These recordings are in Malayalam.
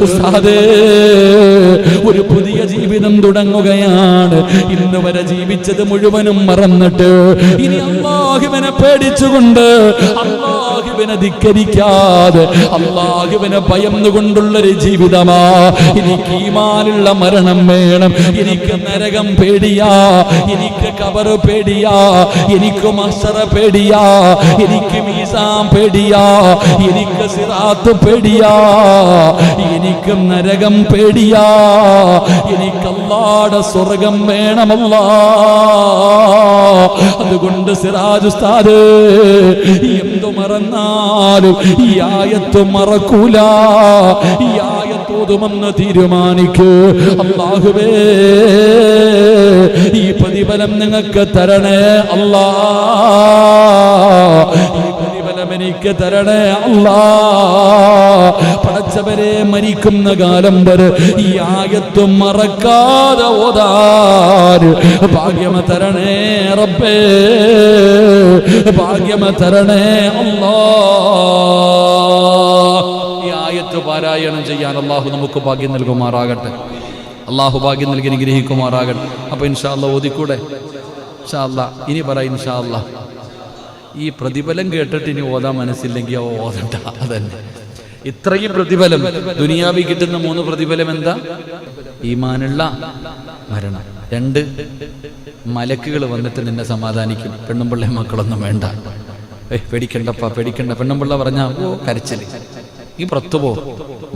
ഉസ്താദേ, ഒരു പുതിയ ജീവിതം തുടങ്ങുകയാണ്. ഇന്ന് വരെ ജീവിച്ചത് മുഴുവനും മറന്നിട്ട് ഇനി അല്ലാഹുവിനെ പേടിച്ചുകൊണ്ട്, അല്ലാഹുവിനെ ധിക്കരിക്കാതെ, അല്ലാഹുവിനെ ഭയന്നുകൊണ്ടുള്ളൊരു ജീവിതമാ. എനിക്ക് ഈമാനുള്ള മരണം വേണം. എനിക്ക് നരകം പേടിയാ, എനിക്ക് ഖബർ പേടിയാ, എനിക്ക് മഹ്ശറ പേടിയാ, എനിക്ക് മീസാൻ പേടിയാ, എനിക്ക് സിറാത്ത് പേടിയാ, എനിക്ക് നരകം പേടിയാ, എനിക്ക് അല്ലാഹുവിന്റെ സ്വർഗ്ഗം വേണമല്ലാ. അതുകൊണ്ട് സിറാജ് ഉസ്താദ് എന്തു മറന്നാലും ഈ ആയത്ത് മറക്കൂല. ഈ ആയത്ത് ഓതുമെന്ന് തീരുമാനിക്കൂ. അല്ലാഹുവേ, ഈ പ്രതിഫലം നിങ്ങൾക്ക് തരണേ അല്ലാ, ഈ പ്രതിഫലം എനിക്ക് തരണേ അല്ലാ. പടച്ചവരെ, മരിക്കുന്ന കാലം വരെ ഈ ആയത്ത് മറക്കാതെ ഓതാൻ ഭാഗ്യം തരണേ റബ്ബേ, ഭാഗ്യം തരണേ അല്ലാ. ഈ ആയത്ത് പാരായണം ചെയ്യാൻ അല്ലാഹു നമുക്ക് ഭാഗ്യം നൽകുമാറാകട്ടെ. അല്ലാഹു ഭാഗ്യം നൽകി അനുഗ്രഹിക്കുമാറാകട്ടെ. അപ്പൊ ഇൻഷാ അല്ലാഹ് ഓതിക്കൂടെ? ഇൻഷാ അല്ലാഹ് ഇനി പറ ഇൻഷാ അല്ലാഹ്. ഈ പ്രതിഫലം കേട്ടിട്ട് ഇനി ഓതാൻ മനസ്സില്ലെങ്കിൽ ഓതണ്ട. അതന്നെ ഇത്രയും പ്രതിഫലം. ദുനിയാവിൽ കിട്ടുന്ന 3 പ്രതിഫലം എന്താ? ഈമാനുള്ള മരണം. 2, മലക്കുകൾ വന്നിട്ട് നിന്നെ സമാധാനിക്കും. പെണ്ണുമ്പിള്ളേ മക്കളൊന്നും വേണ്ട, പേടിക്കണ്ടപ്പാ പേടിക്കണ്ട. പെണ്ണുമ്പിള്ള പറഞ്ഞാ കരച്ചില്, നീ പുറത്തു പോ.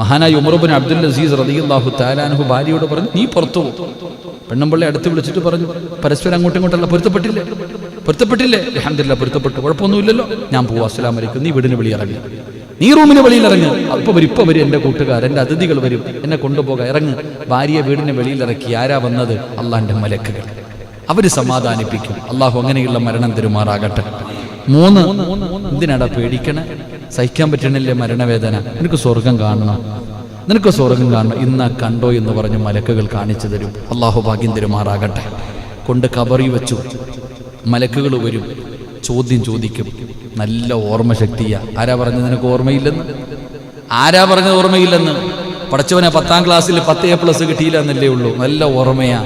മഹാനായ ഉമർ ഇബ്നു അബ്ദുൽ അസീസ് റളിയല്ലാഹു തആല അൻഹു ഭാര്യയോട് പറഞ്ഞു, നീ പുറത്തു പോ. പെണ്ണുമ്പിള്ളെ അടുത്ത് വിളിച്ചിട്ട് പറഞ്ഞു, പരസ്പരം അങ്ങോട്ടും ഇങ്ങോട്ടല്ല, പൊരുത്തപ്പെട്ടില്ലേ? അൽഹംദുലില്ലാ പൊരുത്തപ്പെട്ടു, കുഴപ്പമൊന്നുമില്ലല്ലോ, ഞാൻ പോവാ, അസ്സലാമു അലൈക്കും. നീ വീടിന് വെളിയിറങ്ങി, നീ റൂമിന് വെളിയിൽ ഇറങ്ങ്. ഇപ്പൊ വരും എൻ്റെ കൂട്ടുകാർ, എൻ്റെ അതിഥികൾ വരും, എന്നെ കൊണ്ടുപോകാൻ ഇറങ്ങ്. ഭാര്യയെ വീടിന് വെളിയിലിറക്കി. ആരാ വന്നത്? അള്ളാന്റെ മലക്കുകൾ. അവര് സമാധാനിപ്പിക്കും. അള്ളാഹു അങ്ങനെയുള്ള മരണം തരുമാറാകട്ടെ. 3, എന്തിനാടാ പേടിക്കണേ? സഹിക്കാൻ പറ്റണില്ലേ മരണവേദന? നിനക്ക് സ്വർഗം കാണണം, നിനക്ക് സ്വർഗം കാണണം. ഇന്നാ കണ്ടോ എന്ന് പറഞ്ഞ് മലക്കുകൾ കാണിച്ചു തരും. അള്ളാഹു ഭാഗ്യം തരുമാറാകട്ടെ. കൊണ്ട് കബറി വെച്ചു. മലക്കുകൾ വരും, ചോദ്യം ചോദിക്കും. നല്ല ഓർമ്മശക്തിയാ. ആരാ പറഞ്ഞത് നിനക്ക് ഓർമ്മയില്ലെന്ന്? ആരാ പറഞ്ഞത് ഓർമ്മയില്ലെന്ന്? പഠിച്ചവനെ 10ാം ക്ലാസ്സിൽ 10A+ കിട്ടിയില്ല എന്നല്ലേ ഉള്ളൂ. നല്ല ഓർമ്മയാ.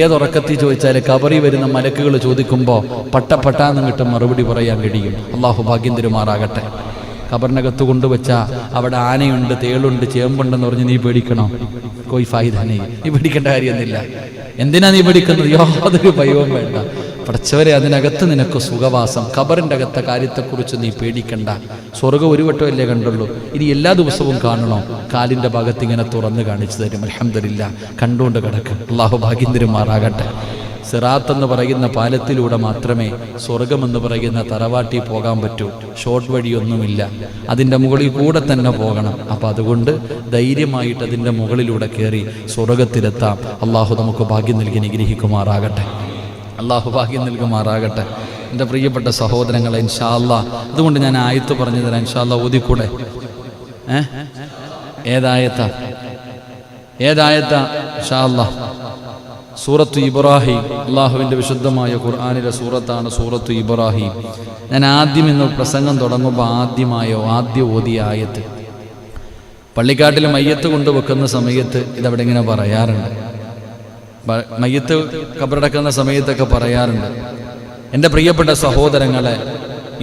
ഏതുറക്കത്തിൽ ചോദിച്ചാൽ കബറി വരുന്ന മലക്കുകൾ ചോദിക്കുമ്പോൾ പട്ടാന്ന് കിട്ടും മറുപടി പറയാൻ കഴിയും. അള്ളാഹു ഭാഗ്യം തരുമാറാകട്ടെ. ഖബറിനകത്ത് കൊണ്ടുവച്ചാ അവിടെ ആനയുണ്ട്, തേളുണ്ട്, ചേമ്പുണ്ടെന്ന് പറഞ്ഞ് നീ പേടിക്കണോ? കോയി ഫായിദാനേ, നീ പേടിക്കേണ്ട കാര്യമൊന്നുമില്ല. എന്തിനാ നീ പേടിക്കുന്നത്? യാതൊരു ഭയവും വേണ്ട. പഠിച്ചവരെ, അതിനകത്ത് നിനക്ക് സുഖവാസം. ഖബറിൻ്റെ അകത്തെ കാര്യത്തെക്കുറിച്ച് നീ പേടിക്കണ്ട. സ്വർഗ്ഗം ഒരു വട്ടമല്ലേ കണ്ടുള്ളൂ, ഇനി എല്ലാ ദിവസവും കാണണോ? കാലിൻ്റെ ഭാഗത്ത് ഇങ്ങനെ തുറന്ന് കാണിച്ചു തരും. അൽഹംദുലില്ലാ, കണ്ടുകൊണ്ട് കിടക്കും. അള്ളാഹു ഭാഗ്യം തരുമാറാകട്ടെ. സിറാത്ത് എന്ന് പറയുന്ന പാലത്തിലൂടെ മാത്രമേ സ്വർഗമെന്ന് പറയുന്ന തറവാട്ടി പോകാൻ പറ്റൂ. ഷോർട്ട് വഴിയൊന്നുമില്ല, അതിൻ്റെ മുകളിൽ കൂടെ തന്നെ പോകണം. അപ്പം അതുകൊണ്ട് ധൈര്യമായിട്ട് അതിൻ്റെ മുകളിലൂടെ കയറി സ്വർഗത്തിലെത്താം. അള്ളാഹു നമുക്ക് ഭാഗ്യം നൽകി അനുഗ്രഹിക്കുമാറാകട്ടെ. അള്ളാഹു ഭാഗ്യം നൽകുമാറാകട്ടെ. എൻ്റെ പ്രിയപ്പെട്ട സഹോദരങ്ങളെ, ഇൻഷാ അല്ലാഹ് അതുകൊണ്ട് ഞാൻ ആയത്ത് പറഞ്ഞു തരാം. ഇൻഷാ അല്ലാഹ് ഓതിക്കൂടെ? ഏതായത്താ? ഇൻഷാ അല്ലാഹ് സൂറത്തു ഇബ്രാഹിം. അള്ളാഹുവിൻ്റെ വിശുദ്ധമായ ഖുർആനിലെ സൂറത്താണ് സൂറത്തു ഇബ്രാഹിം. ഞാൻ ആദ്യം ഇന്ന് പ്രസംഗം തുടങ്ങുമ്പോൾ ആദ്യം ഓതിയ ആയത്ത്. പള്ളിക്കാട്ടിൽ മയ്യത്ത് കൊണ്ടുവെക്കുന്ന സമയത്ത് ഇതവിടെ ഇങ്ങനെ പറയാറുണ്ട്. മയ്യത്ത് ഖബറടക്കുന്ന സമയത്തൊക്കെ പറയാറുണ്ട്. എൻ്റെ പ്രിയപ്പെട്ട സഹോദരങ്ങളെ,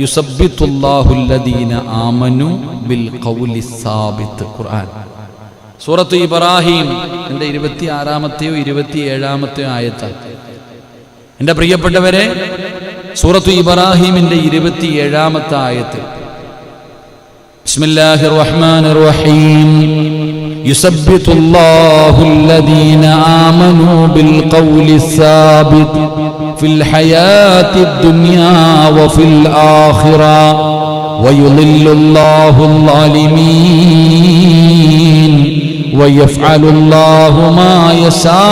യുസബ്ബിത്തുല്ലാഹുല്ലദീന ആമനു ബിൽ ഖൗലി സാബിത്ത്. ഖുർആൻ സൂറത്തു ഇബ്രാഹിം എൻ്റെ 26-ാമത്തെയോ 27-ാമത്തെയോ ആയത്ത്. എൻ്റെ പ്രിയപ്പെട്ടവരെ, സൂറത്തു ഇബ്രാഹിമിൻ്റെ 27-ാമത്തെ ആയത്ത്. ബിസ്മില്ലാഹിർ റഹ്മാനിർ റഹീം. യുസബ്ബിതുല്ലാഹുല്ലദീന ആമനു ബിൽ ഖൗലി സാബിത്ത് ഫിൽ ഹയാത്തിദ് ദുനിയാ വഫിൽ ആഖിറ വയുളില്ലുല്ലാഹുൽ ളാലിമീൻ വയഫ്അലുല്ലാഹു മാ യശാ.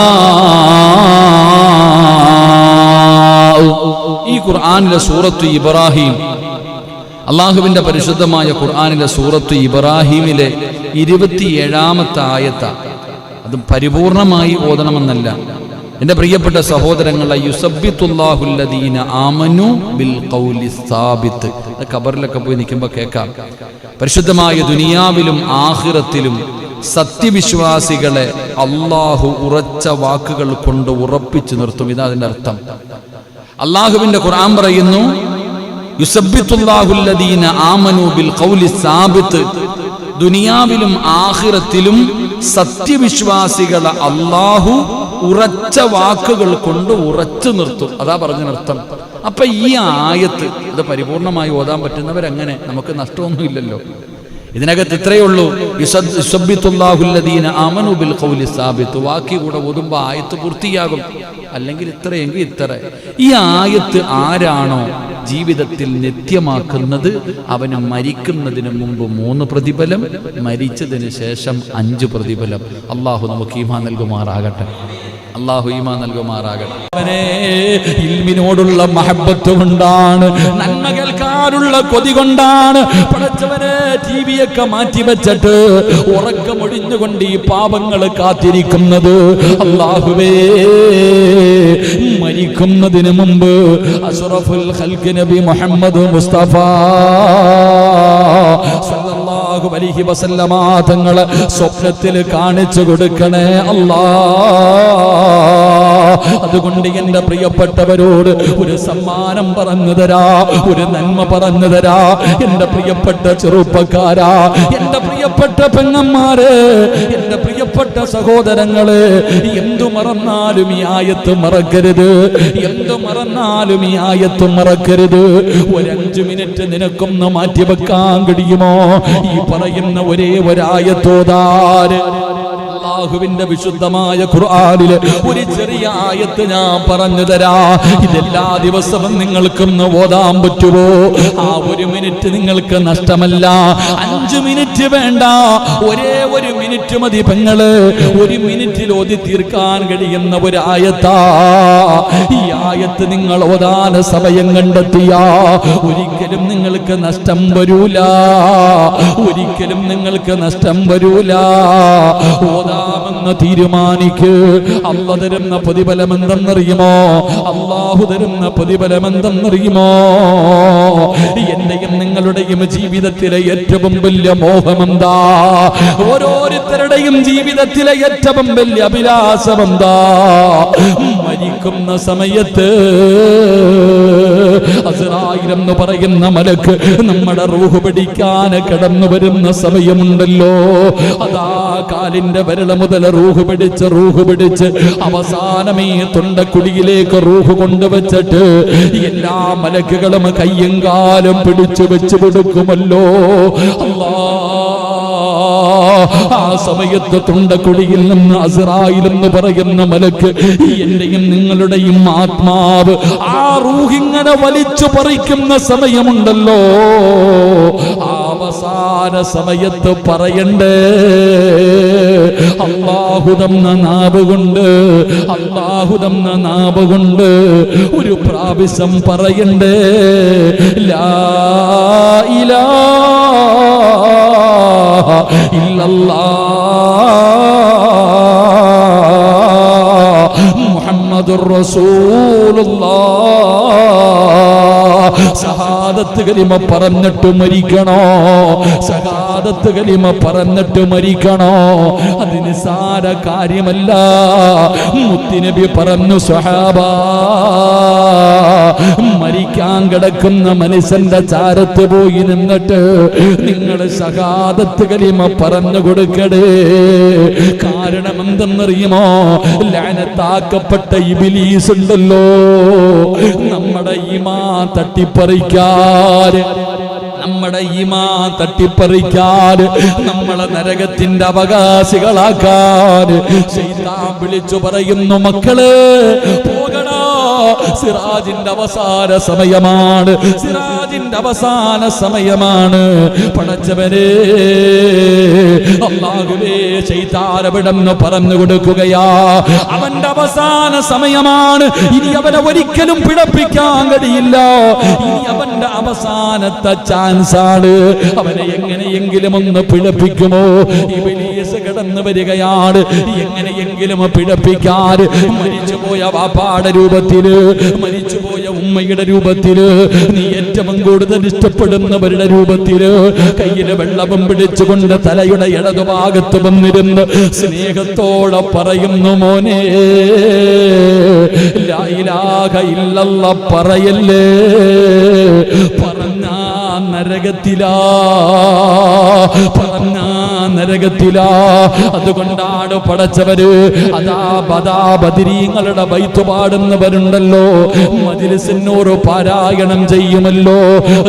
ഈ ഖുർആനിലെ സൂറത്തു ഇബ്രാഹിം, അള്ളാഹുവിൻ്റെ പരിശുദ്ധമായ ഖുർആനിലെ സൂറത്തു ഇബ്രാഹിമിലെ 27-ാമത്തെ ആയത്ത. അത് പരിപൂർണമായി ഓതണമെന്നല്ല എൻ്റെ പ്രിയപ്പെട്ട സഹോദരങ്ങളെ. യുസബ്ബിത്തുല്ലാഹുല്ലദീന ആമനു ബിൽ ഖൗലി സാബിത്ത്. ഖബറിലൊക്കെ പോയി നിൽക്കുമ്പോൾ കേൾക്കാം. പരിശുദ്ധമായ ദുനിയാവിലും ആഖിറത്തിലും സത്യവിശ്വാസികളെ അള്ളാഹു ഉറച്ച വാക്കുകൾ കൊണ്ട് ഉറപ്പിച്ചു നിർത്തും. ഇതാ അതിന്റെ അർത്ഥം. അള്ളാഹുവിന്റെ ഖുർആൻ പറയുന്നു, യുസബ്ബിതുല്ലാഹുല്ലദീന ആമനൂ ബിൽ ഖൗലി സാബിത്ത്. ദുനിയാവിലും ആഖിറത്തിലും സത്യവിശ്വാസികളെ അള്ളാഹു ഉറച്ച വാക്കുകൾ കൊണ്ട് ഉറച്ചു നിർത്തും. അതാ പറഞ്ഞതിനർത്ഥം. അപ്പൊ ഈ ആയത്ത് ഇത് പരിപൂർണമായി ഓതാൻ പറ്റുന്നവരങ്ങനെ, നമുക്ക് നഷ്ടമൊന്നുമില്ലല്ലോ. ഇതിനകത്ത് ഇത്രയേ ഉള്ളൂ, യുസബ്ബിതുല്ലാഹുല്ലദീന ആമനൂ ബിൽ ഖൗലി സാബിത്ത്. വാക്കി കൂടെ ഓതുമ്പോൾ ആയത്ത് പൂർത്തിയാകും. അല്ലെങ്കിൽ ഇത്രയെങ്കിൽ ഇത്ര. ഈ ആയത്ത് ആരാണോ ജീവിതത്തിൽ നിത്യമാക്കുന്നത് അവന് മരിക്കുന്നതിന് മുമ്പ് 3 പ്രതിഫലം, മരിച്ചതിന് ശേഷം 5 പ്രതിഫലം. അള്ളാഹു നമുക്ക് ഈമാൻ നൽകുമാറാകട്ടെ. അള്ളാഹു ഈമാൻ നൽകുമാറാകട്ടെ. ഇൽമിനോടുള്ള മഹബത്ത് കൊണ്ടാണ്, നന്മ കേൾക്കാനുള്ള കൊതി കൊണ്ടാണ് പടച്ചവനെ ടിവിയൊക്കെ മാറ്റി വെച്ചിട്ട് ഉറക്കമൊഴിഞ്ഞുകൊണ്ട് ഈ പാപങ്ങൾ കാത്തിരിക്കുന്നത്. അല്ലാഹുവേ, മരിക്കുന്നതിന് മുമ്പ് അഷ്റഫുൽ ഖൽഖ് നബി മുഹമ്മദ് മുസ്തഫ സല്ലല്ലാഹു അലൈഹി വസല്ലമ തങ്ങളെ സ്വപ്നത്തിൽ കാണിച്ചു കൊടുക്കണേ അല്ലാഹ്. അതുകൊണ്ട് എന്റെ പ്രിയപ്പെട്ടവരോട് ഒരു സമ്മാനം പറഞ്ഞു തരാ, ഒരു നന്മ പറഞ്ഞു തരാ. എന്റെ പ്രിയപ്പെട്ട ചെറുപ്പക്കാരാ, എന്റെ പ്രിയപ്പെട്ട പെങ്ങന്മാര്, എന്റെ പ്രിയപ്പെട്ട സഹോദരങ്ങള്, എന്തു മറന്നാലും ഈ ആയത്ത് മറക്കരുത്. എന്തു മറന്നാലും ഈ ആയത്ത് മറക്കരുത്. ഒരു 5 മിനിറ്റ് നിനക്കൊന്ന് മാറ്റിവെക്കാൻ കഴിയുമോ ഈ പറയുന്ന ഒരേ ഒരായത്തോതാര്? അല്ലാഹുവിന്റെ വിശുദ്ധമായ ഖുർആനിലെ ഒരു ചെറിയ ആയത്ത് ഞാൻ പറഞ്ഞു തരാ. ഇതെല്ലാ ദിവസവും നിങ്ങൾക്കൊന്ന് ഓതാൻ പറ്റുമോ? ആ 1 മിനിറ്റ് നിങ്ങൾക്ക് നഷ്ടമല്ല. 5 മിനിറ്റ് വേണ്ട, ഒരേ 1 മിനിറ്റ് മതി പെങ്ങള്. 1 മിനിറ്റിൽ ഓതി തീർക്കാൻ കഴിയുന്ന ഒരു ആയത്താ. ഈ ആയത്ത് നിങ്ങൾ ഓതാൻ സമയം കണ്ടെത്തിയ ഒരിക്കലും നിങ്ങൾക്ക് നഷ്ടം വരൂല. ഒരിക്കലും നിങ്ങൾക്ക് നഷ്ടം വരൂല. ഓതാമെന്ന് തീരുമാനിക്ക്. അല്ലാഹു തരുന്ന പ്രതിഫലം എന്തെന്നറിയുമോ? അല്ലാഹു തരുന്ന പ്രതിഫലം എന്തെന്നറിയുമോ? എന്റെയും നിങ്ങളുടെയും ജീവിതത്തിലെ ഏറ്റവും വലിയ മോഹമെന്താ? ഓരോരുത്തരുടെയും ജീവിതത്തിലെ ഏറ്റവും വലിയ അഭിലാഷമെന്താ? മരിക്കുന്ന സമയത്ത് അസ്റായിൽ എന്ന് പറയുന്ന മലക്ക് നമ്മുടെ റൂഹ് പിടിക്കാൻ കടന്നു വരുന്ന സമയമുണ്ടല്ലോ. അതാ കാലിന്റെ വിരൽ മുതൽ റൂഹ് പിടിച്ച് അവസാനം ഈ തൊണ്ടക്കുടിയിലേക്ക് റൂഹ് കൊണ്ടുവച്ചിട്ട് എല്ലാ മലക്കുകളും കയ്യും കാലും പിടിച്ചു വെച്ച് കൊടുക്കുമല്ലോ. ആ സമയത്ത് തൊണ്ടക്കുടിയിൽ നിന്ന് അസ്റായിൽ എന്ന് പറയുന്ന മലക്ക് എന്റെയും നിങ്ങളുടെയും ആത്മാവ് ആ റൂഹിങ്ങനെ വലിച്ചു പറിക്കുന്ന സമയമുണ്ടല്ലോ. അവസാന സമയത്ത് പറയണ്ടേ, അല്ലാഹു തന്ന നാവ് കൊണ്ട് ഒരു പ്രാവശ്യം പറയണ്ടേ, ലാ ഇലാഹ ഇല്ലല്ലാഹ് മുഹമ്മദുർ റസൂലുള്ളാഹ്. ഷഹാദത്ത് കലിമ പറഞ്ഞിട്ട് മരിക്കണോ? ഷഹാദത്ത് കലിമ പറഞ്ഞിട്ട് മരിക്കണോ? അത് നിസ്സാര കാര്യമല്ല. മുത്തുനബി പറഞ്ഞു, സ്വഹാബാ, മരിക്കാൻ കിടക്കുന്ന മനുഷ്യന്റെ ചാരത്ത് പോയി നിന്നിട്ട് നിങ്ങൾ ഷഹാദത്ത് കലിമ പറഞ്ഞു കൊടുക്കടേ. കാരണം എന്തെന്നറിയുമോ? ലഅനത്താക്കപ്പെട്ട ഇബ്ലീസ് ഉണ്ടല്ലോ, നമ്മുടെ ഈമാൻ തട്ടിപ്പറിക്കാൻ, നമ്മളെ നരകത്തിന്റെ അവകാശികളാക്കാൻ ശൈത്താൻ വിളിച്ചു പറയുന്നു, മക്കള് പോകണോ, സിറാജിന്റെ അവസാന സമയമാണ്, സിറാജിന്റെ അവസാന സമയമാണ്. പടച്ചവനെ, അല്ലാഹുവേ, ശൈത്താൻ അവിടെന്ന് പറഞ്ഞു കൊടുക്കുകയാ, അവന്റെ അവസാന സമയമാണ്. ഇനി അവനെ ഒരിക്കലും പിഴപ്പിക്കാൻ കഴിയില്ല. ഇനി അവന്റെ അവസാനത്തെ ചാൻസ് ആണ്. അവനെ എങ്ങനെയെങ്കിലും ഒന്ന് പിഴപ്പിക്കുമോ? ഇബ്ലീസ് കടന്നു വരികയാണ്. എങ്ങനെയെങ്കിലും പിഴപ്പിക്കാൻ മരിച്ചുപോയ വാപ്പാടെ രൂപത്തില്, മരിച്ചുപോയ ഉമ്മയുടെ രൂപത്തില്, നീ ഏറ്റവും കൂടുതൽ ഇഷ്ടപ്പെടുന്നവരുടെ രൂപത്തില് കയ്യില് വെള്ളവും പിടിച്ചുകൊണ്ട് തലയുടെ ഇടതുഭാഗത്ത് വന്നിരുന്ന് സ്നേഹത്തോടെ പറയുന്നു, മോനെ ലാ ഇലാഹ ഇല്ലല്ലാഹ് പറയല്ലേ, പറഞ്ഞ നരകത്തിലാ, പറഞ്ഞ നരകത്തിലാ. അതുകൊണ്ടാണ് പടച്ചവര് അതാ ബദരീങ്ങളുടെ ബൈത്ത് പാടുന്നവരുണ്ടല്ലോ, മജ്ലിസിനോട് പാരായണം ചെയ്യുമല്ലോ.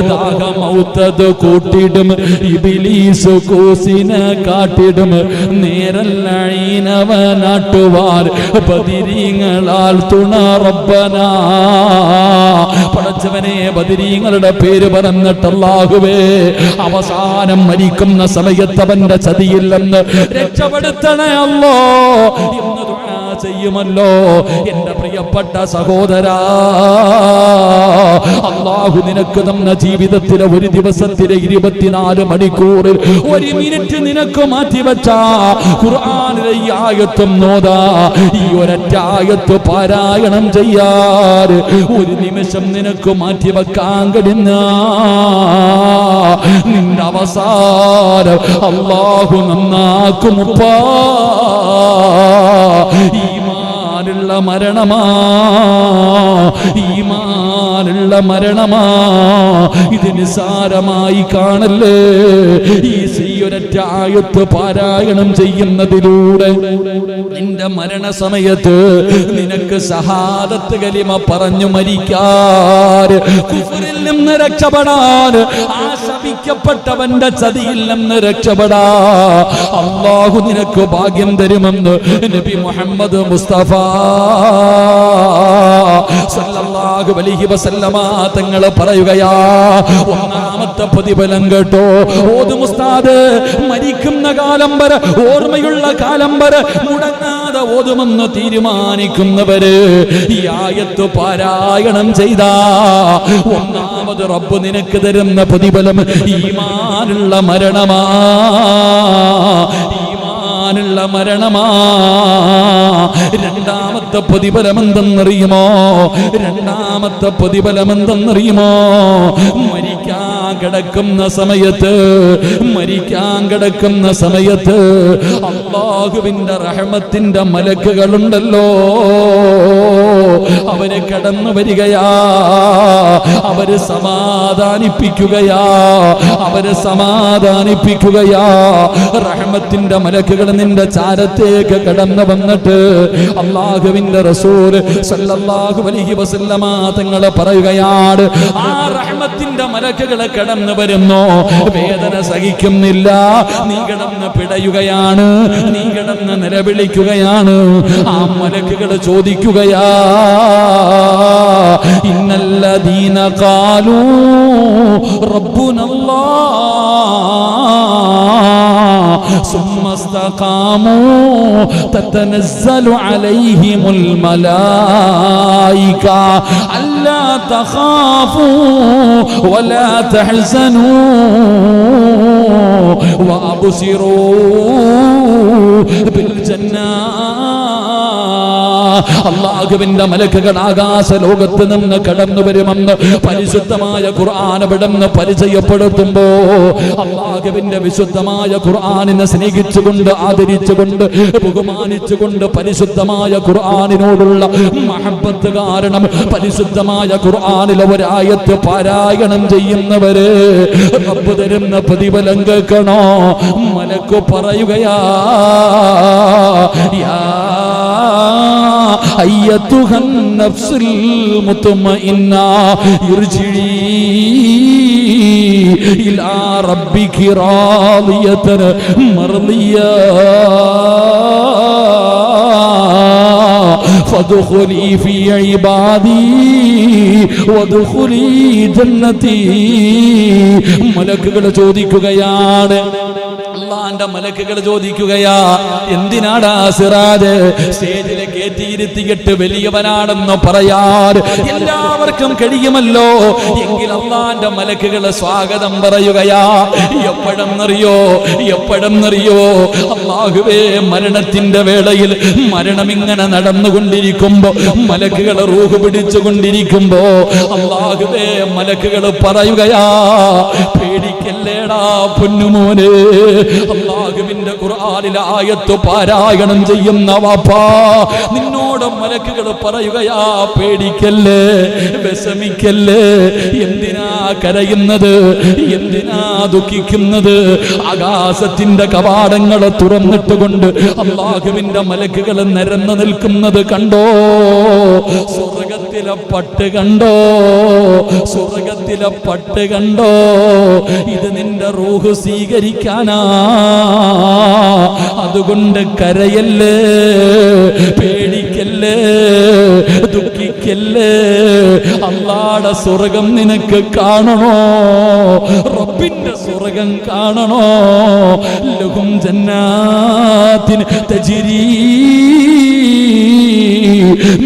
ദാഹമൗത്തത് കൂട്ടിടും ഇബ്ലീസ് കൂസിനെ കാട്ടിടും, നേരല്ലീനവനാട്ടുവാർ ബദരീങ്ങളാൽ തുണ റബ്ബനാ. പടച്ചവനെ ബദരീങ്ങളുടെ പേര് പറഞ്ഞിട്ട് അല്ലാഹുവേ അവസാനം മരിക്കുന്ന സമയത്ത് അവന്റെ ചതിയില്ലെന്ന് രക്ഷപ്പെടുത്തണേ അല്ലോ എന്ന് ദുആ ചെയ്യുമല്ലോ. എന്റെ പ്രിയപ്പെട്ട സഹോദരാ, അല്ലാഹു നിനക്ക് തന്ന ജീവിതത്തിലെ ഒരു ദിവസത്തിലെ 24 മണിക്കൂറിൽ 1 മിനിറ്റ് നിനക്ക് മാറ്റിവെച്ച ഖുർആനിലെ ഈ ആയത്തും നോദാ, ഈ ഒരൊറ്റ ആയത്ത് പാരായണം ചെയ്യാൻ 1 നിമിഷം നിനക്ക് മാറ്റിവെക്കാൻ കഴിഞ്ഞ നിന്റെ അവസാനം അല്ലാഹു നന്നാക്കുമുപ്പാ. ഈമാനുള്ള മരണമാ, ഈമാനുള്ള മരണമാ. ഇത് നിസാരമായി കാണല്ലേ. ഈ ഒരൊറ്റ ആയത്ത് പാരായണം ചെയ്യുന്നതിലൂടെ നിന്റെ മരണസമയത്ത് നിനക്ക് ശഹാദത്ത് കലിമ പറഞ്ഞു മരിക്കാൻ, കുഫറിൽ നിന്ന് രക്ഷപ്പെടാൻ, ആ ശപിക്കപ്പെട്ടവന്റെ ചതിയിൽ നിന്ന് രക്ഷപ്പെടാ അല്ലാഹു നിനക്ക് ഭാഗ്യം തരുമെന്ന് നബി മുഹമ്മദ് മുസ്തഫ സല്ലല്ലാഹു അലൈഹി വസല്ലമ തങ്ങൾ പറയുകയാ. ഒന്നാമത്തെ പ്രതിഫലം കേട്ടോ, ഓതും ഉസ്താദ്, മരിക്കുന്ന കാലം വരെ, ഓർമ്മയുള്ള കാലം വരെ മുടങ്ങാതെ ഓതുമെന്ന് തീരുമാനിക്കുന്നവര് ഈ ആയത്ത് പാരായണം ചെയ്താ ഒന്നാമത് റബ്ബ് നിനക്ക് തരുന്ന പ്രതിഫലം ഈമാനുള്ള മരണമാ, ഈമാനുള്ള മരണമാ. രണ്ടാമത്തെ പ്രതിഫലം എന്തെന്നറിയുമോ? രണ്ടാമത്തെ പ്രതിഫലം എന്തെന്നറിയുമോ? മരിക്കാൻ കിടക്കുന്ന സമയത്ത്, മരിക്കാൻ കിടക്കുന്ന സമയത്ത് അല്ലാഹുവിന്റെ റഹ്മത്തിന്റെ മലക്കുകളുണ്ടല്ലോ, അവര് കടന്നു വരികയാ, അവര് സമാധാനിപ്പിക്കുകയാ, അവര് സമാധാനിപ്പിക്കുകയാ. റഹ്മത്തിന്റെ മലക്കുകൾ നിന്റെ ചാരത്തേക്ക് കടന്നു വന്നിട്ട് അല്ലാഹുവിന്റെ റസൂൽ സല്ലല്ലാഹു അലൈഹി വസല്ലമ തങ്ങൾ പറയുകയാണ്, ആ റഹ്മത്തിന്റെ മലക്കുകൾ കടന്നു വരുന്നു, വേദന സഹിക്കുന്നില്ല, നീ കിടന്ന് പിടയുകയാണ്, നീ കിടന്ന് നിലവിളിക്കുകയാണ്. ആ മലക്കുകൾ ചോദിക്കുകയാ, ഇന്നല്ലദീന ഖാലൂ റബ്ബുനല്ലാഹ് സുമ്മ ഇസ്തഖാമൂ തതനസ്സലു അലൈഹിമുൽ മലായിക അല്ലാ തഖാഫൂ വലാ തഹ്സനൂ വഅബ്സിറൂ ബിൽ ജന്നാ. അല്ലാഹുവിന്റെ മലക്കുകൾ ആകാശ ലോകത്ത് നിന്ന് കടന്നു വരുമെന്ന് പരിശുദ്ധമായ ഖുർആൻ അവിടുന്ന് പരിചയപ്പെടുത്തുമ്പോ അല്ലാഹുവിന്റെ വിശുദ്ധമായ ഖുർആനിനെ സ്നേഹിച്ചുകൊണ്ട്, ആദരിച്ചുകൊണ്ട്, ബഹുമാനിച്ചുകൊണ്ട് പരിശുദ്ധമായ ഖുർആനിനോടുള്ള മഹബ്ബത്ത് കാരണം പരിശുദ്ധമായ ഖുർആനിലെ ഒരായത്ത് പാരായണം ചെയ്യുന്നവര് റബ്ബ് തരുന്ന പ്രതിഫലം കേൾക്കണോ? മലക്ക് പറയുകയാ, യാ അയ്യത്തുഹൻ നഫ്സുൽ മുത്മഇന്ന ഇർജിഇ ഇലാ റബ്ബികി റാദിയതൻ മർദിയ ഫദ്ഖുലി ഫീ ഇബാദി വദ്ഖുലി ജന്നതി. മലക്കുകൾ ചോദിക്കുകയാണ്, അള്ളാന്റെ മലക്കുകൾ ചോദിക്കുകയാ, എന്തിനാടാ സിറാജ് സ്റ്റേജിലെ കയറ്റിയിരുത്തിയിട്ട് വലിയവനാണെന്ന് പറയാൻ എല്ലാവർക്കും കഴിയുമല്ലോ. എങ്കിൽ അള്ളാന്റെ മലക്കുകൾ സ്വാഗതം പറയുകയാ. എപ്പോഴെന്നറിയോ അല്ലാഹുവേ, മരണത്തിന്റെ വേളയിൽ മരണം ഇങ്ങനെ നടന്നുകൊണ്ടിരിക്കുമ്പോ, മലക്കുകൾ റൂഹ് പിടിച്ചുകൊണ്ടിരിക്കുമ്പോ അല്ലാഹുവേ, മലക്കുകൾ പറയുകയാ, പേടിക്കല്ലേടാ പൊന്നുമോനെ. അല്ലാഹുവിന്റെ ഖുർആനിലെ ആയത്ത് പാരായണം ചെയ്യുന്ന വാപ്പാ, നിന്നോട് മലക്കുകൾ പറയുകയാ, പേടിക്കല്ലേ, വിഷമിക്കല്ലേ. എന്തിനാ കരയുന്നത്, എന്തിനാ ദുഃഖിക്കുന്നത്? ആകാശത്തിന്റെ കവാടങ്ങളെ തുറന്നിട്ടുകൊണ്ട് അല്ലാഹുവിന്റെ മലക്കുകൾ നിരന്നു നിൽക്കുന്നത് കണ്ടോ? സ്വർഗത്തിലെ പട്ട് കണ്ടോ? സ്വർഗത്തിലെ പട്ട് കണ്ടോ? ഇത് നിന്റെ റൂഹ് സ്വീകരിക്കാനാ. അതുകൊണ്ട് കരയല്ലേ, പേടിക്കല്ലേ, ദുഃഖിക്കല്ലേ. അല്ലാഹുവിന്റെ സ്വർഗം നിനക്ക് കാണണോ? റബ്ബിന്റെ സ്വർഗം കാണണോ? ലഹും ജന്നാത്തിൻ തജ്രീ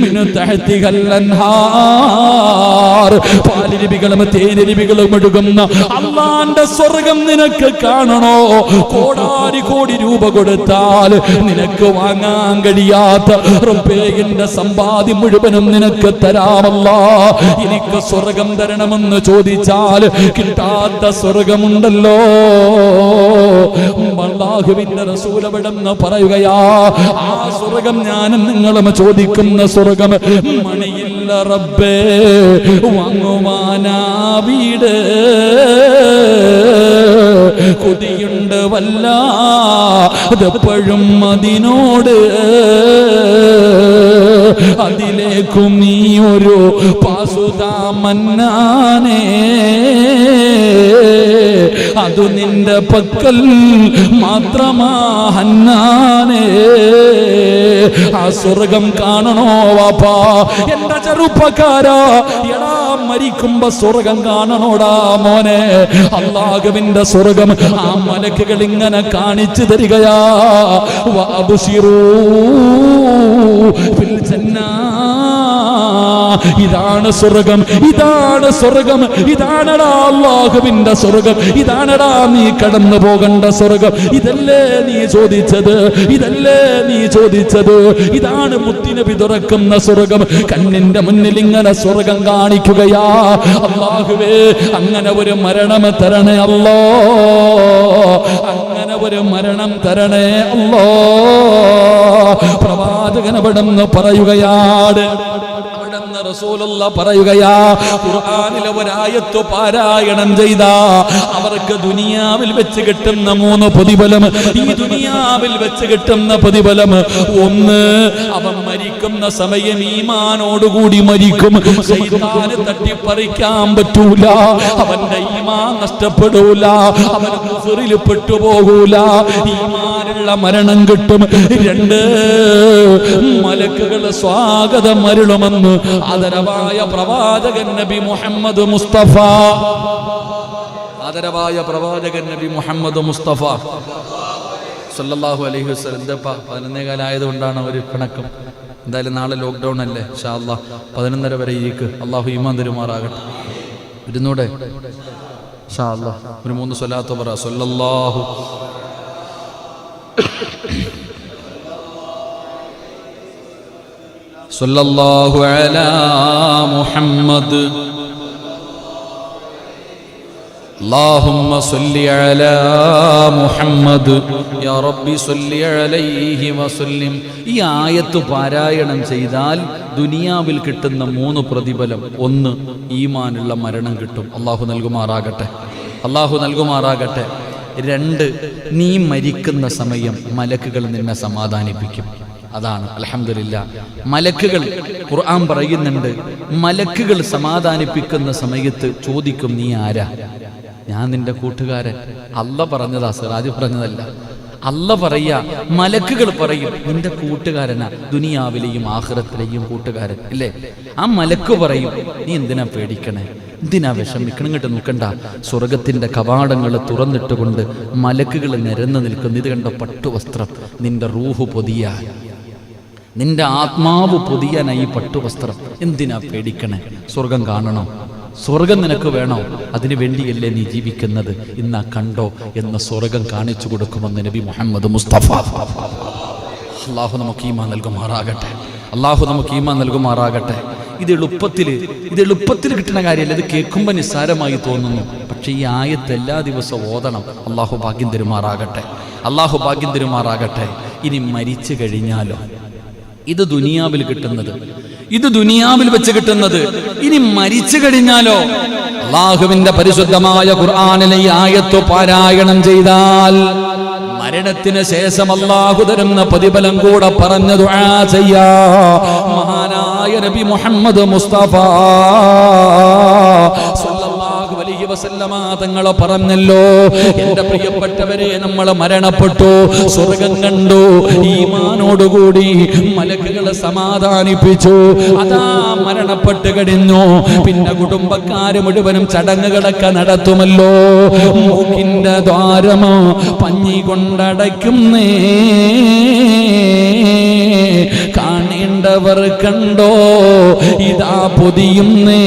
മിൻ തഹ്തിഹൽ അൻഹാർ. പാലരുവികളും തേനരുവികളും ഒഴുകുന്ന അല്ലാഹുവിന്റെ സ്വർഗം നിനക്ക് കാണണോ? കോടാരി കോടി രൂപ കൊടുത്താൽ നിനക്ക് വാങ്ങാൻ കഴിയാത്ത റബ്ബേന്റെ സമ്പാദ്യം മുഴുവനും നിനക്ക് തരാമല്ലോ. എനിക്ക് സ്വർഗം തരണമെന്ന് ചോദിച്ചാൽ കിട്ടാത്ത സ്വർഗമുണ്ടല്ലോ. അല്ലാഹുവിന്റെ റസൂൽ അവിടെന്ന് പറയുകയാ, ആ സ്വർഗം ഞാനും നിങ്ങളും ചോദിക്കുന്ന സ്വർഗം മണിയില്ല റബ്ബേ, വാങ്ങുവാനാ വീട് കൊതിയുണ്ട് വല്ലാതെപ്പോഴും അതിനോട്. അതിലേക്കും നീ ഒരു പാസുതാ മന്നാനേ, അതു നിന്റെ പക്കൽ മാത്രമാ ഹന്നാനേ. ആ സ്വർഗം കാണണോ വാപ്പാ? എന്റെ ചെറുപ്പക്കാരാ, എടാ മരിക്കുമ്പോ സ്വർഗം കാണണോടാ മോനെ. അല്ലാഹുവിന്റെ സ്വർഗം ആ മലക്കുകൾ ഇങ്ങനെ കാണിച്ചു തരികയാ. വഅബ്ശിറൂ ഫിൽ ജന്നാ. ഇതാണ് സ്വർഗം, ഇതാണ് സ്വർഗം, ഇതാണടാ അല്ലാഹുവിന്റെ സ്വർഗം, ഇതാണടാ നീ കടന്നു പോകേണ്ട സ്വർഗം. ഇതല്ലേ നീ ചോദിച്ചത്, ഇതല്ലേ നീ ചോദിച്ചത്. ഇതാണ് മുത്തുനബി തുറക്കുന്ന സ്വർഗം. കണ്ണിന്റെ മുന്നിൽ ഇങ്ങനെ സ്വർഗം കാണിക്കുകയാ. അല്ലാഹുവേ, അങ്ങനെ ഒരു മരണം തരണേ അല്ലോ, അങ്ങനെ ഒരു മരണം തരണേ അല്ലോ. പ്രവാചകൻ അവിടെന്ന് പറയുകയാണ്, റസൂലുള്ള പറയുകയാ, ഖുർആനിലെ ഒരായത്ത് പാരായണം ചെയ്ത അവർക്ക് ദുനിയാവിൽ വെച്ച് കിട്ടുന്ന 3 പ്രതിഫലം. ഈ ദുനിയാവിൽ വെച്ച് കിട്ടുന്ന പ്രതിഫലം, ഒന്ന്, അവൻ മരിക്കുന്ന സമയം ഈമാനോടുകൂടി മരിക്കും. ശൈത്താന് തട്ടിപ്പറിക്കാൻ പറ്റൂല, അവന്റെ ഈമാൻ നഷ്ടപ്പെടൂല, അവൻ കുഫറിൽ പെട്ടുപോകൂല, ഈമാനുള്ള മരണം കിട്ടും. 2, മലക്കുകൾ സ്വാഗതം അരുളുമെന്ന് ആദരവായ പ്രവാചകൻ നബി മുഹമ്മദ് മുസ്തഫ, ആദരവായ പ്രവാചകൻ നബി മുഹമ്മദ് മുസ്തഫ സല്ലല്ലാഹു അലൈഹി വസല്ലം. എന്താ 11 ആയതുകൊണ്ടാണ് ഒരു പിണക്കം. എന്തായാലും നാളെ ലോക്ക്ഡൗൺ അല്ലേ, ഇൻഷാ അല്ലാഹ് 11:30 വരെ ഇരിക്ക്. അള്ളാഹു ഈമാൻ തരുമാറാകട്ടെ. ഇരുന്നൂടെ ഇൻഷാ അല്ലാഹ്. ഒരു 3 സ്വലാത്ത് പറ. സല്ലല്ലാഹു സല്ലല്ലാഹു അലാ മുഹമ്മദ് അല്ലാഹുമ്മ സല്ലി അലാ മുഹമ്മദ് യാ റബ്ബി സല്ലി അലൈഹി വസല്ലിം. ഈ ആയത്ത് പാരായണം ചെയ്താൽ ദുനിയാവിൽ കിട്ടുന്ന 3 പ്രതിഫലം. 1, ഈമാനുള്ള മരണം കിട്ടും. അല്ലാഹു നൽകുമാറാകട്ടെ, അല്ലാഹു നൽകുമാറാകട്ടെ. 2, നീ മരിക്കുന്ന സമയം മലക്കുകൾ നിന്നെ സമാധാനിപ്പിക്കും. അതാണ് അൽഹംദുലില്ലാ. മലക്കുകൾ, ഖുർആൻ പറയുന്നുണ്ട്, മലക്കുകൾ സമാധാനിപ്പിക്കുന്ന സമയത്ത് ചോദിക്കും, നീ ആരാ? ഞാൻ നിന്റെ കൂട്ടുകാരൻ. അല്ല പറഞ്ഞതാ, സിറാജ് പറഞ്ഞതല്ല. അല്ല പറയാ, മലക്കുകൾ പറയും, നിന്റെ കൂട്ടുകാരനാ, ദുനിയാവിലെയും ആഖിറത്തിലെയും കൂട്ടുകാരൻ ഇല്ലേ? ആ മലക്ക് പറയും, നീ എന്തിനാ പേടിക്കണേ? എന്തിനാ വിഷമിക്കണം? ഇങ്ങോട്ട് നോക്കണ്ട. സ്വർഗത്തിന്റെ കവാടങ്ങൾ തുറന്നിട്ടുകൊണ്ട് മലക്കുകൾ നിരന്നു നിൽക്കുന്നു. ഇത് കണ്ട പട്ടുവസ്ത്രം നിന്റെ റൂഹ് പൊതിയാൻ, നിന്റെ ആത്മാവ് പൊതിയാനായി പട്ടുവസ്ത്രം. എന്തിനാ പേടിക്കണേ? സ്വർഗം കാണണം, സ്വർഗം നിനക്ക് വേണോ? അതിനു വേണ്ടിയല്ലേ നീ ജീവിക്കുന്നത്? ഇന്നാ കണ്ടോ എന്ന് സ്വർഗം കാണിച്ചു കൊടുക്കുമെന്ന് നബി മുഹമ്മദ് മുസ്തഫ. അള്ളാഹു നമുക്ക് ഈമാൻ നൽകുമാറാകട്ടെ. അള്ളാഹു നമുക്ക് ഈമാൻ നൽകുമാറാകട്ടെ. ഇത് എളുപ്പത്തിൽ കിട്ടുന്ന കാര്യമല്ല. ഇത് കേൾക്കുമ്പോൾ നിസ്സാരമായി തോന്നുന്നു. പക്ഷെ ഈ ആയത്ത് എല്ലാ ദിവസവും ഓതണം. അള്ളാഹു ഭാഗ്യം തരുമാറാകട്ടെ. അള്ളാഹു ഭാഗ്യം തരുമാറാകട്ടെ. ഇനി മരിച്ചു കഴിഞ്ഞാലോ? ഇത് ദുനിയാവിൽ കിട്ടുന്നത്, ഇത് ദുനിയാവിൽ വെച്ച് കിട്ടുന്നത്. ഇനി മരിച്ചു കഴിഞ്ഞാലോ? അള്ളാഹുവിന്റെ പരിശുദ്ധമായ ഖുർആനിലെ ഈ ആയത്ത് പാരായണം ചെയ്താൽ മരണത്തിന് ശേഷം അല്ലാഹു തരുന്ന പ്രതിഫലം കൂടെ പറഞ്ഞു ദുആ ചെയ്യാ. മഹാനായ നബി മുഹമ്മദ് മുസ്തഫ സല്ലല്ലാഹു അലൈഹി വസല്ലമ തങ്ങൾ പറഞ്ഞല്ലോ, എൻ്റെ പ്രിയപ്പെട്ടവരെ, നമ്മൾ മരണപ്പെട്ടു, സ്വർഗം കണ്ടു, ഈമാനോടുകൂടി മലക്കുകളെ സമാധാനിപ്പിച്ചു. അതാ മരണപ്പെട്ട് കഴിഞ്ഞു. പിന്നെ കുടുംബക്കാര് മുഴുവനും ചടങ്ങുകളൊക്കെ നടത്തുമല്ലോ. മൂക്കിന്റെ ദ്വാരമോ പഞ്ഞി കൊണ്ടടയ്ക്കുന്നേ, കാണേണ്ടവർ കണ്ടോ ഇതാ പൊതിയുന്നേ.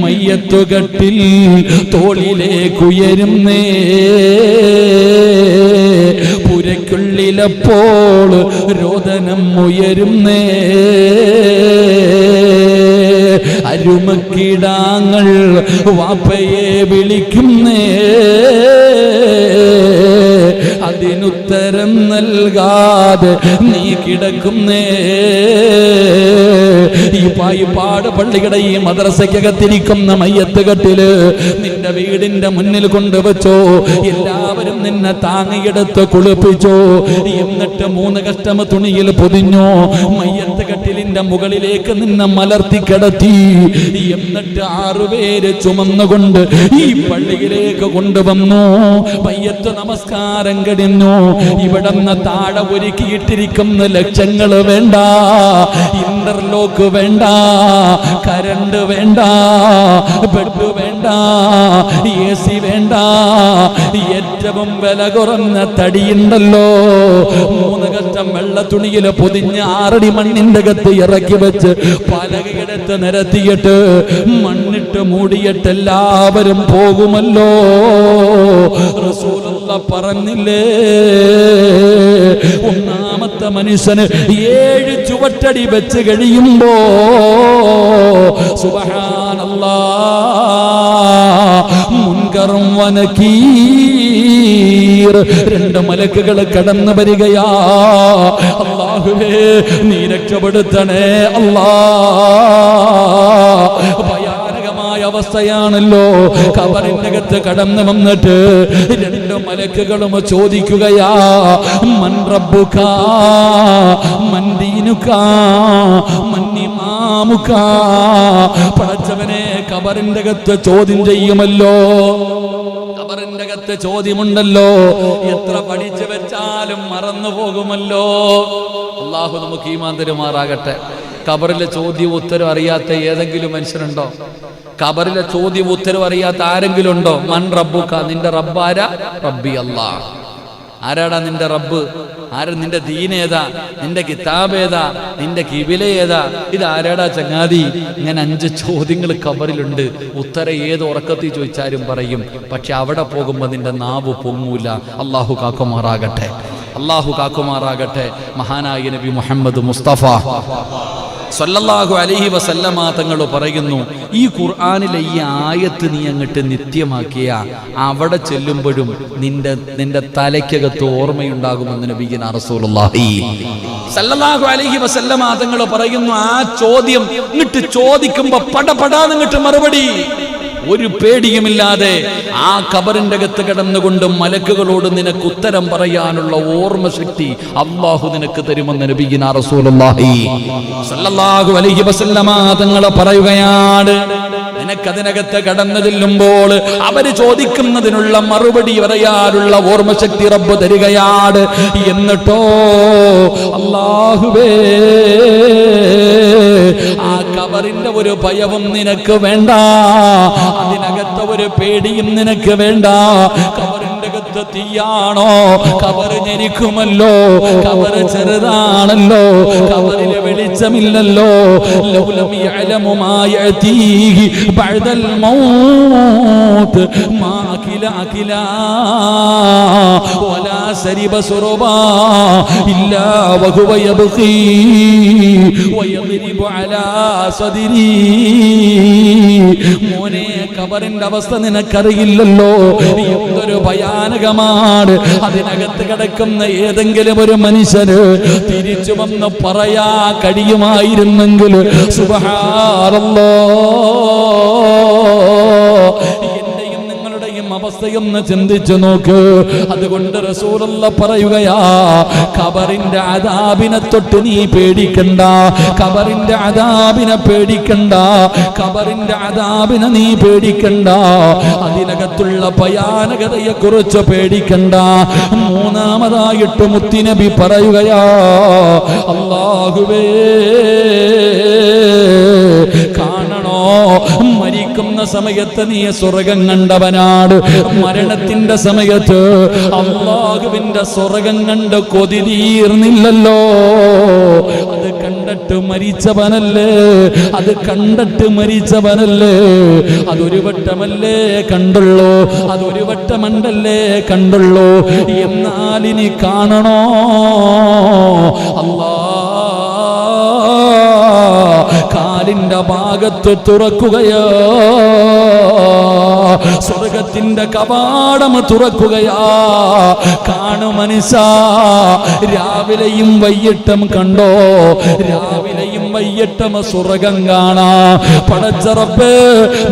മയ്യത്തുകട്ടിൽ തോളിലേക്കുയരുന്നേ. പുരയ്ക്കുള്ളിലപ്പോൾ രോദനം ഉയരുന്നേ. അരുമക്കിടാങ്ങൾ വാപ്പയെ വിളിക്കുന്നേ. അതിനുത്തരം നൽകാതെ നീ കിടക്കുന്നേ. ഈ പായിപ്പാട് പള്ളിയുടെ ഈ മദ്രസയ്ക്കകത്തിരിക്കുന്ന മയ്യത്തുകട്ടില് നിന്റെ വീടിന്റെ മുന്നിൽ കൊണ്ടുവച്ചോ. എല്ലാവരും നിന്നെ താങ്ങിയെടുത്ത് കുളിപ്പിച്ചോ. എന്നിട്ട് 3 കഷ്ടം തുണിയിൽ പൊതിഞ്ഞോ. മയ്യത്തുകട്ടിലിന്റെ മുകളിലേക്ക് നിന്നെ മലർത്തി കിടത്തി. എന്നിട്ട് 6 പേര് ചുമന്നുകൊണ്ട് ഈ പള്ളിയിലേക്ക് കൊണ്ടുവന്നു. മയ്യത്ത് നമസ്കാരം കഴിഞ്ഞു. ഇവിടുന്ന് താഴെ ഒരുക്കിയിട്ടിരിക്കുന്ന ലക്ഷങ്ങൾ വേണ്ട, ഇന്റർലോക്ക് വേണ്ട, കരണ്ട് വേണ്ട, ബെഡ് വേണ്ട, AC വേണ്ട. ഏറ്റവും വില കുറഞ്ഞ തടിയുണ്ടല്ലോ, 3 കഷ്ടം വെള്ള തുണിയിൽ പൊതിഞ്ഞ് 6 അടി മണ്ണിന്റെ അകത്ത് ഇറക്കി വെച്ച് പലകയെടുത്ത് നിരത്തിയിട്ട് മണ്ണിട്ട് മൂടിയിട്ട് എല്ലാവരും പോകുമല്ലോ. റസൂലുള്ള പറഞ്ഞില്ലേ, ഒന്നാമത്തെ മനുഷ്യന് 7 ചുവട്ടടി വെച്ച് കഴിയുമ്പോ സുബ്ഹാനല്ലാഹ് മുൻകറും വനകീർ 2 മലക്കുകൾ കടന്നു വരികയാ. അല്ലാഹുവേ നീ രക്ഷപ്പെടുത്തണേ അല്ലാഹ്. ഭയാനകമായ അവസ്ഥയാണല്ലോ. ഖബറിന്റെ അകത്ത് കടന്നു വന്നിട്ട് 2 മലക്കുകളും ചോദിക്കുകയാ, മൻ റബ്ബുക മൻ ദീനുക മൻ ഇമാമുക. പടച്ചവനെ, ഖബറിന്റെ അകത്ത് ചോദ്യം ചെയ്യുമല്ലോ. ഖബറിന്റെ അകത്ത് ചോദ്യമുണ്ടല്ലോ. എത്ര പഠിച്ചു വെച്ചാലും മറന്നു പോകുമല്ലോ. അല്ലാഹു നമുക്ക് ഈമാൻ തരുമാറാകട്ടെ. ഖബറിലെ ചോദ്യം ഉത്തരം അറിയാത്ത ഏതെങ്കിലും മനുഷ്യനുണ്ടോ? ഖബറിലെ ചോദ്യം ഉത്തരം അറിയാത്ത ആരെങ്കിലും ഉണ്ടോ? മൻ റബ്ബുക, നിന്റെ റബ്ബാരാ? റബ്ബി അല്ലാഹ്. ആരാടാ നിന്റെ റബ്ബ്? ആര്? നിന്റെ ദീനേതാ? നിന്റെ കിതാബ് ഏതാ? നിന്റെ കിബില ഏതാ? ഇത് ആരാടാ ചങ്ങാതി? ഇങ്ങനെ 5 ചോദ്യങ്ങൾ ഖബറിലുണ്ട്. ഉത്തരം ഏത് ഉറക്കത്തിൽ ചോദിച്ചാലും പറയും. പക്ഷെ അവിടെ പോകുമ്പോൾ നിന്റെ നാവ് പൊങ്ങൂല. അല്ലാഹു കാക്കുമാറാകട്ടെ. അല്ലാഹു കാക്കുമാറാകട്ടെ. മഹാനായ നബി മുഹമ്മദ് മുസ്തഫ സല്ലല്ലാഹു അലൈഹി വസല്ലമ തങ്ങൾ പറയുന്നു, ഈ ഖുർആനിലെ ഈ ആയത്ത് നീ അങ്ങോട്ട് നിത്യമാക്കിയ അവിടെ ചെല്ലുമ്പോഴും നിന്റെ തലയ്ക്കകത്ത് ഓർമ്മയുണ്ടാകുമെന്ന് നബിയിന റസൂലുള്ളാഹി സല്ലല്ലാഹു അലൈഹി വസല്ലമ തങ്ങൾ പറയുന്നു. ആ ചോദ്യം ഇങ്ങോട്ട് ചോദിക്കുമ്പോ പടപടാന്ന് ഇങ്ങോട്ട് മറുപടി, ഒരു പേടിയുമില്ലാതെ ആ ഖബറിന്റെ അകത്ത് കിടന്നുകൊണ്ട് മലക്കുകളോട് നിനക്ക് ഉത്തരം പറയാനുള്ള ഓർമ്മശക്തി അല്ലാഹു നിനക്ക് തരുമെന്ന് നബിയിന റസൂലുള്ളാഹി സല്ലല്ലാഹു അലൈഹി വസല്ലമ തങ്ങൾ പറയുകയാണ്. നിനക്കതിനകത്ത് കടന്നു ചെല്ലുമ്പോൾ അവര് ചോദിക്കുന്നതിനുള്ള മറുപടി പറയാനുള്ള ഓർമ്മശക്തി റബ്ബ് തരികയാണ്. എന്നിട്ടോ അല്ലാഹുവേ, ആ കബറിന്റെ ഒരു ഭയവും നിനക്ക് വേണ്ട, അതിനകത്ത് ഒരു പേടിയും നിനക്ക് വേണ്ട. കബറിന്റെ അകത്ത് തീയാണോ? കബറ് ഞെരിക്കുമല്ലോ, കബറ് ചെറുതാണല്ലോ, കബറിലെ വെളിച്ചമില്ലല്ലോ. ലൗലം യഅലമു മാ യഅതീഹി ബഅദൽ മൗത്ത് മാ അകില വലാ ശരിബ സുറബാ ഇല്ലാ വഹുവ യബ്ഖി വയദ്രിബു അലാ സദരി. മോനെ, കബറിന്റെ അവസ്ഥ നിനക്കറിയില്ലല്ലോ, എന്തൊരു ഭയാനകമാണ്. അതിനകത്ത് കിടക്കുന്ന ഏതെങ്കിലും ഒരു മനുഷ്യന് തിരിച്ചു വന്ന് പറയാ കഴിയുമായിരുന്നെങ്കിൽ സുബ്ഹാനല്ലാഹ്, എന്റെയും നിങ്ങളുടെയും അവസ്ഥയൊന്ന് ചിന്തിച്ചു നോക്ക്. അതുകൊണ്ട് റസൂലുള്ളാഹി പറയുകയാ, ഖബറിന്റെ അദാബിനെ തൊട്ട് നീ പേടിക്കണ്ട, ഖബറിന്റെ അദാബിനെ പേടിക്കണ്ട, ഖബറിന്റെ അദാബിനെ നീ പേടിക്കണ്ട, അതിനകത്തുള്ള ഭയാനകതയെ കുറിച്ച് പേടിക്കണ്ട. മൂന്നാമതായിട്ട് മുത്തുനബി പറയുകയാ, അല്ലാഹുവേ കാണണോ, മരിക്കുന്ന സമയത്ത് നീ സ്വർഗം കണ്ടവനാണ്, മരണത്തിന്റെ സമയത്ത് അല്ലാഹുവിന്റെ സ്വർഗം കണ്ട് കൊതി തീർന്നില്ലല്ലോ. അത് കണ്ടിട്ട് മരിച്ചവനല്ലേ, അത് കണ്ടിട്ട് മരിച്ചവനല്ലേ, അതൊരു വട്ടമല്ലേ കണ്ടുള്ളൂ, അതൊരു വട്ടമണ്ടല്ലേ കണ്ടുള്ളൂ. എന്നാൽ ഇനി കാണണോ, കാലിന്റെ ഭാഗത്ത് തുറക്കുകയോ, സ്വർഗത്തിന്റെ കവാടം തുറക്കുകയാ. കാണു മനുഷ്യ, രാവിലെയും വൈകിട്ടും കണ്ടോ, രാവിലെയും വൈകിട്ടും സ്വർഗം കാണാ. പടച്ച റബ്ബേ,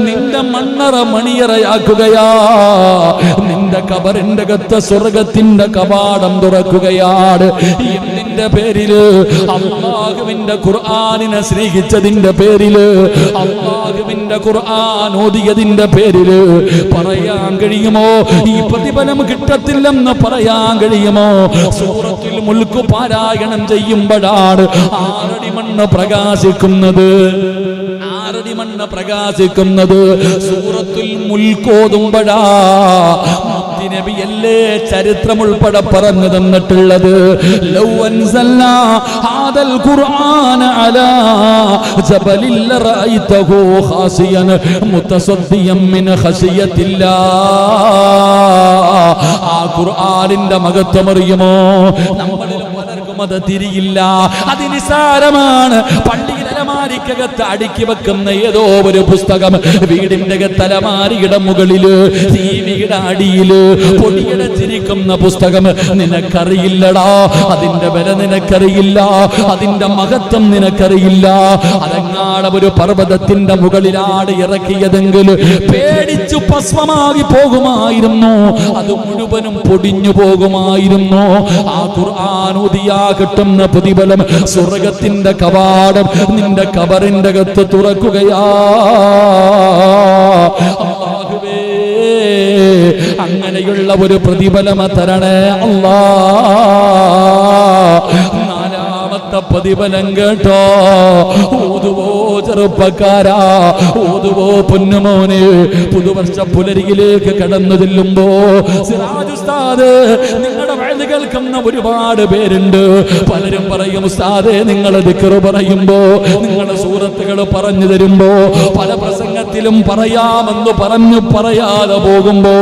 നിന്റെ മണ്ണറ മണിയറയാക്കുകയാ, നിന്റെ കബറിന്റെ അകത്ത് സ്വർഗത്തിന്റെ കവാടം തുറക്കുകയാണ്. എന്തിന്റെ പേരില്? അല്ലാഹുവിന്റെ ഖുർആനിനെ സ്നേഹിച്ചതിന്റെ പേരില്, അല്ലാഹുവിന്റെ ഖുർആൻ ഓതിയതിന്റെ പേരില് പറയാൻ കഴിയുമോ ഈ പ്രതിഫലം കിട്ടത്തില്ലെന്ന് പറയാൻ കഴിയുമോ? സൂറത്തുൽ മുൽക്ക് പാരായണം ചെയ്യുമ്പോഴാണ് ആറടി മണ്ണ് പ്രകാശിക്കുന്നത്, ആറടി മണ്ണ് പ്രകാശിക്കുന്നത്. സൂറത്തുൽ മുൽക്ക് ഓതുമ്പോഴാ നബിയല്ലേ ചരിത്രം ഉൾപ്പെടെ പറഞ്ഞു തന്നിട്ടുള്ളത്. ലൗ അൻസൽനാ ഹാദൽ ഖുർആന അലാ ജബലിൽ ലറഅയ്തഹു ഖാസിയൻ മുതസദ്ദിയൻ മിൻ ഖശിയത്തില്ലാ. ആ ഖുർആനിന്റെ മഹത്വം അറിയുമോ? നമ്മളിൽ പലർക്കും അത് തിരിയില്ല, അത് നിസാരമാണ്. പള്ളിയിൽ അലമാരിക്കകത്ത് അടുക്കി വെക്കുന്ന ഏതോ ഒരു പുസ്തകം വീടിന്റെ അലമാരിയുടെ മുകളില്, ടിവിയുടെ അടിയില് പൊടിയടച്ചിരിക്കുന്ന പുസ്തകം നിനക്കറിയില്ലടാ, അതിന്റെ വില നിനക്കറിയില്ല, അതിന്റെ മഹത്വം നിനക്കറിയില്ല. അതെങ്ങാടെ ഒരു പർവ്വതത്തിന്റെ മുകളിലാണ് ഇറക്കിയതെങ്കിൽ പേടിച്ചു ഭസ്മമാകി പോകുമായിരുന്നു, അത് മുഴുവനും പൊടിഞ്ഞു പോകുമായിരുന്നു. ആ ഖുർആൻ ഓതിയാ കിട്ടുന്ന പ്രതിഫലം സ്വർഗത്തിന്റെ കവാടം നിന്റെ കബറിന്റെ അകത്ത് തുറക്കുകയാ. അല്ലാഹുവേ, അങ്ങനെയുള്ള ഒരു പ്രതിഫലം തരണേ അല്ലാ. നാലാമത്തെ പ്രതിഫലം കേട്ടോ, ഓതുവോ ചെറുപ്പക്കാരാ, ഓതുവോ പൊന്നുമോനെ. പുതുവർഷ പുലരിയിലേക്ക് കടന്നു ചെല്ലുമ്പോ സിറാജ് ഉസ്താദ്, നിങ്ങളുടെ വയത് കേൾക്കുന്ന ഒരുപാട് പേരുണ്ട്. പലരും പറയും, ഉസ്താദേ നിങ്ങൾ ദിക്ർ പറയുമ്പോ, നിങ്ങളുടെ സൂറത്തുകൾ പറഞ്ഞു തരുമ്പോ, പല പ്രസംഗത്തിലും പറയാമെന്ന് പറഞ്ഞു പറയാതെ പോകുമ്പോ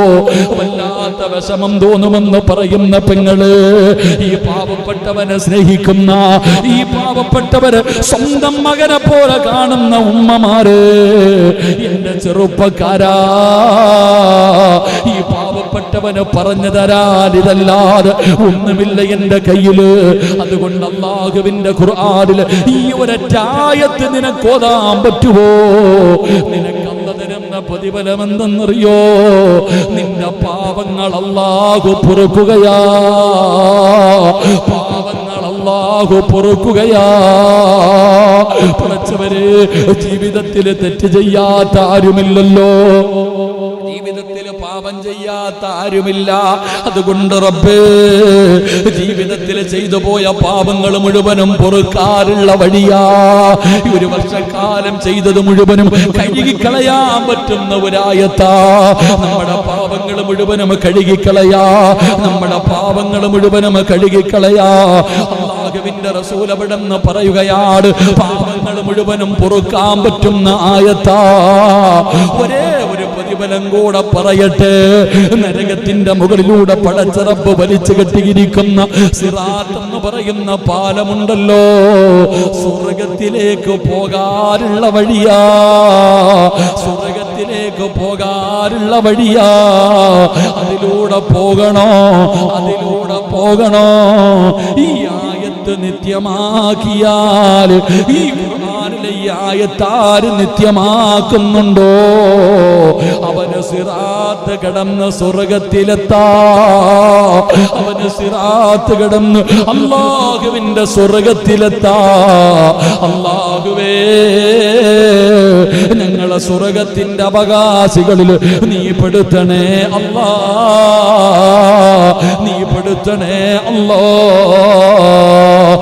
വല്ലാത്ത വിഷമം തോന്നുമെന്ന് പറയുന്ന പെങ്ങള്, ഈ പാവപ്പെട്ടവനെ സ്നേഹിക്കുന്ന, ഈ പാവപ്പെട്ടവര് സ്വന്തം മകനെ പോലെ കാണുന്ന ഉമ്മമാര്, എന്റെ ചെറുപ്പക്കാരാ, ഈ പാവപ്പെട്ടവന് പറഞ്ഞു തരാൻ ഇതല്ലാതെ ഒന്നുമില്ല എന്റെ കയ്യില്. അതുകൊണ്ട് അല്ലാഹുവിന്റെ ഖുർആനിൽ ഈ ഒരറ്റായത്ത് നിനക്ക് ഓതാൻ പറ്റുമോ? നിനക്ക് അല്ലാഹു തരുന്ന പ്രതിഫലം എന്തെന്നറിയോ? നിന്റെ പാവങ്ങൾ അല്ലാഹു പൊറുക്കുകയാ, പാവങ്ങൾ അല്ലാഹു പൊറുക്കുകയാ. പടച്ചവരെ, ജീവിതത്തിൽ തെറ്റ് ചെയ്യാത്ത ആരുമില്ലല്ലോ, ജീവിതത്തിൽ പാപ പാപം ചെയ്യാത്ത ആരുമില്ല. അതുകൊണ്ട് റബ്ബേ, ജീവിതത്തിൽ ചെയ്തു പോയ പാപങ്ങൾ മുഴുവനും പൊറുക്കാനുള്ള വഴിയാ. ഒരു വർഷക്കാലം ചെയ്തത് മുഴുവനും കഴുകിക്കളയാൻ പറ്റുന്ന ഒരായത്താ. നമ്മുടെ പാപങ്ങൾ മുഴുവനും കഴുകിക്കളയാ, നമ്മുടെ പാപങ്ങൾ മുഴുവനും കഴുകിക്കളയാ. അല്ലാഹുവിന്റെ റസൂൽ അവിടെന്ന് പറയുകയാണ്, പാപങ്ങൾ മുഴുവനും പൊറുക്കാൻ പറ്റുന്ന ആയത്താ. ഒരേ ഒരു പ്രതിഫലം കൂടെ പറയട്ടെ. നരകത്തിന്റെ മുകളിലൂടെ പടച്ച റബ്ബ് വലിച്ചു കെട്ടിയിരിക്കുന്ന സിറാത്ത് എന്ന് പറയുന്ന പാലമുണ്ടല്ലോ, സ്വർഗത്തിലേക്ക് പോകാനുള്ള വഴിയാ, സ്വർഗത്തിലേക്ക് പോകാനുള്ള വഴിയാ. അതിലൂടെ പോകണോ, അതിലൂടെ പോകണോ. ഈ ആയത്ത് നിത്യമാക്കിയാൽ, ഈ ഖുർആനിലെ ഈ ആയത്താര് നിത്യമാക്കുന്നുണ്ടോ, അവന് സിറാത്ത് കടന്ന് സ്വർഗത്തിലെത്താ, അവന് സിറാത്ത് കടന്ന് അല്ലാഹുവിന്റെ സ്വർഗത്തിലെത്താ. അല്ലാഹുവേ, ഞങ്ങളെ സ്വർഗത്തിന്റെ അവകാശികളിൽ നീ പെടുത്തണേ അല്ലാ, നീ പെടുത്തണേ അല്ലാ.